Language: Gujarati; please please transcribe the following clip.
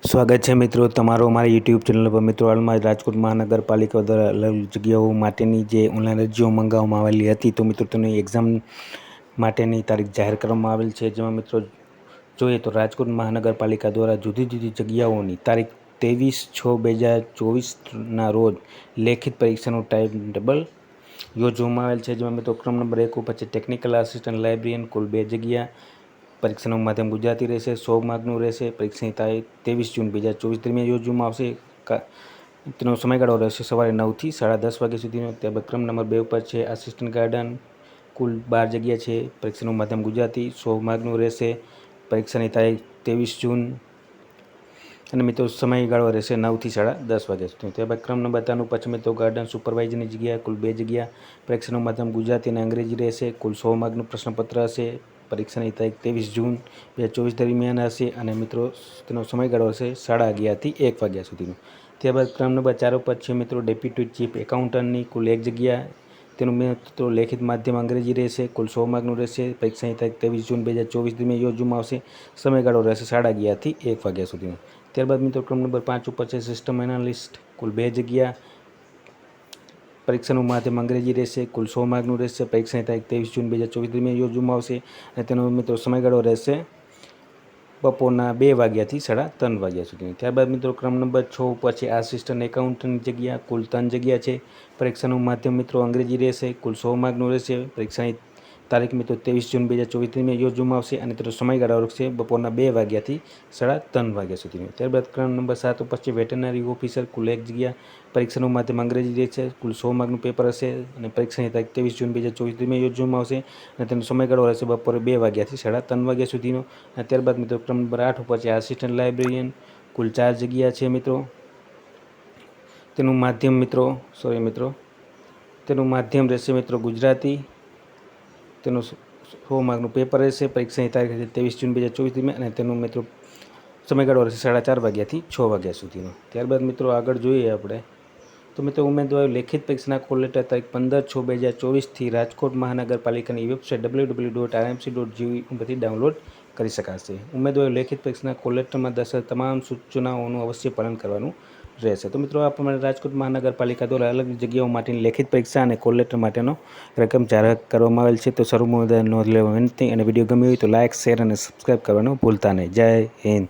સ્વાગત છે મિત્રો તમારો અમારી યુટ્યુબ ચેનલ પર। મિત્રો હાલમાં રાજકોટ મહાનગરપાલિકા દ્વારા અલગ જગ્યાઓ માટેની જે ઓનલાઈન અરજીઓ મંગાવવામાં આવેલી હતી, તો મિત્રો તેની એક્ઝામ માટેની તારીખ જાહેર કરવામાં આવેલ છે। જેમાં મિત્રો જોઈએ તો રાજકોટ મહાનગરપાલિકા દ્વારા જુદી જુદી જગ્યાઓની તારીખ 23/6/2024ના રોજ લેખિત પરીક્ષાનું ટાઈમ ટેબલ યોજવામાં આવેલ છે। જેમાં મિત્રો ક્રમ નંબર 1 ઉપર છે ટેકનિકલ આસિસ્ટન્ટ લાઇબ્રેરિયન, કુલ 2 જગ્યા। પરીક્ષાનું માધ્યમ ગુજરાતી રહેશે, 100 માર્કનું રહેશે। પરીક્ષાની તારીખ 23 જૂન 2024 દરમિયાન યોજવામાં આવશે। તેનો સમયગાળો રહેશે સવારે 9 થી 10:30 વાગ્યા સુધીનો। ત્યારબાદ ક્રમ નંબર 2 ઉપર છે આસિસ્ટન્ટ ગાર્ડન, કુલ 12 જગ્યા છે। પરીક્ષાનું માધ્યમ ગુજરાતી, 100 માર્કનું રહેશે। પરીક્ષાની તારીખ 23 જૂન અને મિત્રો સમયગાળો રહેશે 9 થી 10:30 વાગ્યા સુધી। ત્યારબાદ ક્રમ નંબર 3 ઉપર છે મિત્રો ગાર્ડન સુપરવાઇઝરની જગ્યા, કુલ 2 જગ્યા। પરીક્ષાનું માધ્યમ ગુજરાતી અને અંગ્રેજી રહેશે। કુલ 100 માર્કનું પ્રશ્નપત્ર હશે। પરીક્ષાની તારીખ 23 જૂન 2024 દરમિયાન હશે અને મિત્રો તેનો સમયગાળો હશે 11:30 થી 1 વાગ્યા સુધીનો। ત્યારબાદ ક્રમ નંબર 4 ઉપર છે મિત્રો ડેપ્યુટી ચીફ એકાઉન્ટન્ટની, કુલ 1 જગ્યા। તેનું મિત્રો લેખિત માધ્યમ અંગ્રેજી રહેશે। કુલ 100 માર્કનું રહેશે। પરીક્ષાની તારીખ 23 જૂન 2024 દરમિયાન યોજવામાં આવશે। સમયગાળો રહેશે 11:30 થી 1 વાગ્યા સુધીનો। ત્યારબાદ મિત્રો ક્રમ નંબર 5 ઉપર છે સિસ્ટમ એનાલિસ્ટ, કુલ 2 જગ્યા। પરીક્ષાનું માધ્યમ અંગ્રેજી રહેશે। કુલ 100 માર્કનું રહેશે। પરીક્ષાની તારીખ 23 જૂન 2024 દરમિયાન યોજવામાં આવશે અને તેનો મિત્રો સમયગાળો રહેશે બપોરના 2 વાગ્યાથી 3:30 વાગ્યા સુધીનો। ત્યારબાદ મિત્રો ક્રમ નંબર 6 ઉપર છે આસિસ્ટન્ટ એકાઉન્ટન્ટની જગ્યા, કુલ 3 જગ્યા છે। પરીક્ષાનું માધ્યમ મિત્રો અંગ્રેજી રહેશે। કુલ 100 માર્કનું રહેશે। પરીક્ષાની તારીખ મિત્રો 23 જૂન 2024 દરમિયાન યોજવામાં આવશે અને તેનો સમયગાળો રહેશે બપોરના 2 વાગ્યાથી 3:30 વાગ્યા સુધીનો। ત્યારબાદ ક્રમ નંબર 7 ઉપર છે વેટરનરી ઓફિસર, કુલ 1 જગ્યા। પરીક્ષાનું માધ્યમ અંગ્રેજી રહેશે। કુલ 100 માર્કનું પેપર હશે અને પરીક્ષાની તારીખ 23 જૂન 2024 દરમિયાન યોજવામાં આવશે અને તેનો સમયગાળો રહેશે બપોરે 2 વાગ્યાથી 3:30 વાગ્યા સુધીનો। અને ત્યારબાદ મિત્રો ક્રમ નંબર 8 ઉપર છે આસિસ્ટન્ટ લાઇબ્રેરિયન, કુલ 4 જગ્યા છે મિત્રો। તેનું માધ્યમ રહેશે મિત્રો ગુજરાતી। તેનું 100 માર્કનું પેપર રહેશે। પરીક્ષાની તારીખ 23 જૂન 2024 દરમિયાન અને તેનો મિત્રો સમયગાળો રહેશે 4:30 વાગ્યાથી 6 વાગ્યા સુધીનો। ત્યારબાદ મિત્રો આગળ જોઈએ આપણે તો મિત્રો ઉમેદવારો લેખિત પરીક્ષાના કોલ લેટર તારીખ 15/6/2024થી રાજકોટ મહાનગરપાલિકાની વેબસાઇટ www.rmc.gov પરથી ડાઉનલોડ કરી શકાશે। ઉમેદવારો લેખિત પરીક્ષાના કોલ લેટરમાં દર્શાવેલ તમામ સૂચનાઓનું અવશ્ય પાલન કરવાનું રહેશે। તો મિત્રો આ પ્રમાણે રાજકોટ મહાનગરપાલિકા દ્વારા અલગ જગ્યાઓ માટેની લેખિત પરીક્ષા અને કોલ લેટર માટેનો રકમ જાહેર કરવામાં આવેલ છે। તો સર્વ નોંધ લેવા વિનંતી અને વિડીયો ગમ્યો હોય તો લાઇક, શેર અને સબસ્ક્રાઈબ કરવાનું ભૂલતા નહીં। જય હિન્દ।